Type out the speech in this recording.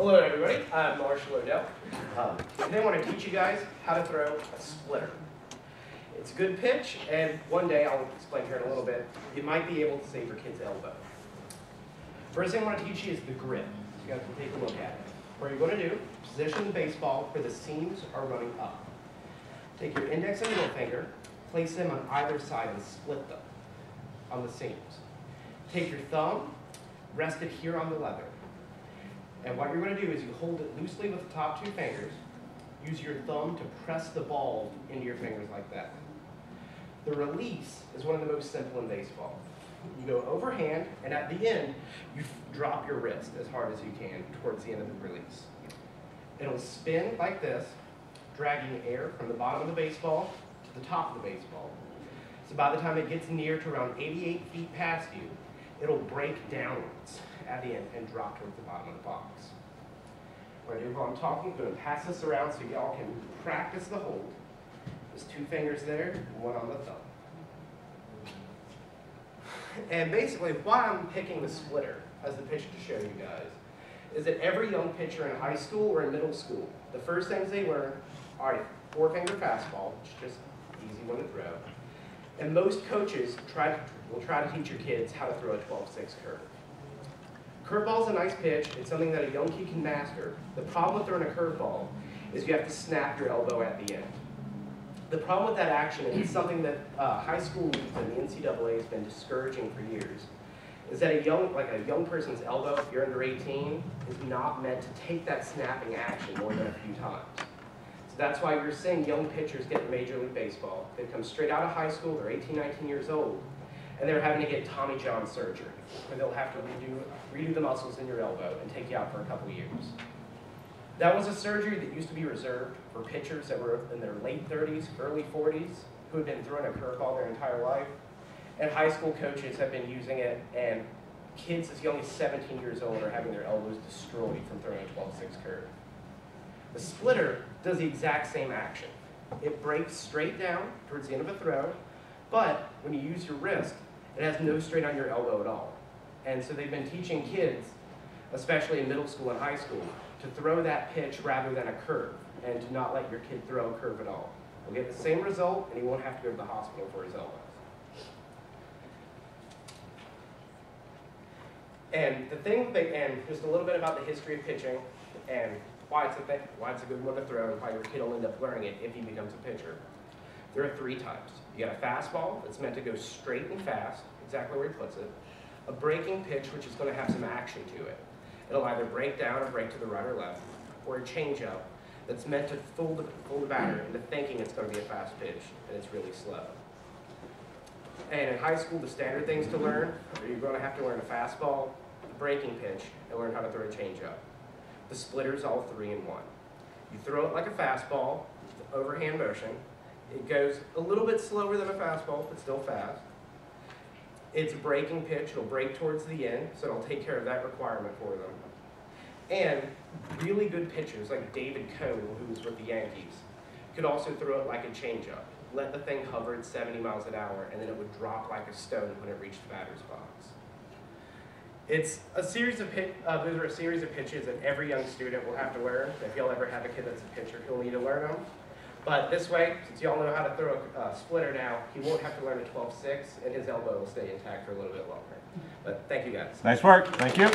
Hello everybody, I'm Marshall Odell. Today I want to teach you guys how to throw a splitter. It's a good pitch, and one day, I'll explain here in a little bit, you might be able to save your kid's elbow. First thing I want to teach you is the grip. So you guys can take a look at it. What you're going to do, position the baseball where the seams are running up. Take your index and middle finger, place them on either side and split them on the seams. Take your thumb, rest it here on the leather. And what you're going to do is you hold it loosely with the top two fingers. Use your thumb to press the ball into your fingers like that. The release is one of the most simple in baseball. You go overhand, and at the end, you drop your wrist as hard as you can towards the end of the release. It'll spin like this, dragging air from the bottom of the baseball to the top of the baseball. So by the time it gets near to around 88 feet past you, it'll break downwards at the end and drop towards the bottom of the box. What I do while I'm talking, I'm going to pass this around so y'all can practice the hold. There's two fingers there, and one on the thumb. And basically, why I'm picking the splitter as the pitcher to show you guys is that every young pitcher in high school or in middle school, the first things they learn are a four-finger fastball, which is just an easy one to throw. And most coaches will try to teach your kids how to throw a 12-6 curve. Curveball is a nice pitch. It's something that a young kid can master. The problem with throwing a curveball is you have to snap your elbow at the end. The problem with that action, and it's something that high school leagues and the NCAA has been discouraging for years, is that a young person's elbow, if you're under 18, is not meant to take that snapping action more than a few times. So that's why you're seeing young pitchers get Major League Baseball. They come straight out of high school, they're 18, 19 years old, and they're having to get Tommy John surgery, where they'll have to redo the muscles in your elbow and take you out for a couple years. That was a surgery that used to be reserved for pitchers that were in their late 30s, early 40s, who had been throwing a curveball their entire life. And high school coaches have been using it, and kids as young as 17 years old are having their elbows destroyed from throwing a 12-6 curve. The splitter does the exact same action. It breaks straight down towards the end of a throw, but when you use your wrist, it has no strain on your elbow at all. And so they've been teaching kids, especially in middle school and high school, to throw that pitch rather than a curve, and to not let your kid throw a curve at all. He'll get the same result, and he won't have to go to the hospital for his elbow. And just a little bit about the history of pitching, and why it's a good one to throw, and why your kid will end up learning it if he becomes a pitcher. There are three types. You got a fastball that's meant to go straight and fast, exactly where he puts it. A breaking pitch, which is going to have some action to it. It'll either break down or break to the right or left. Or a changeup that's meant to fool the batter into thinking it's going to be a fast pitch, and it's really slow. And in high school, the standard things to learn are you're going to have to learn a fastball, a breaking pitch, and learn how to throw a changeup. The splitter's all three in one. You throw it like a fastball, with overhand motion. It goes a little bit slower than a fastball, but still fast. It's a breaking pitch. It'll break towards the end, so it'll take care of that requirement for them. And really good pitchers, like David Cone, who was with the Yankees, could also throw it like a changeup. Let the thing hover at 70 miles an hour, and then it would drop like a stone when it reached the batter's box. It's a series of those are a series of pitches that every young student will have to learn. If you'll ever have a kid that's a pitcher, he'll need to learn them. But this way, since y'all know how to throw a splitter now, he won't have to learn a 12-6, and his elbow will stay intact for a little bit longer. But thank you guys. Nice work. Thank you.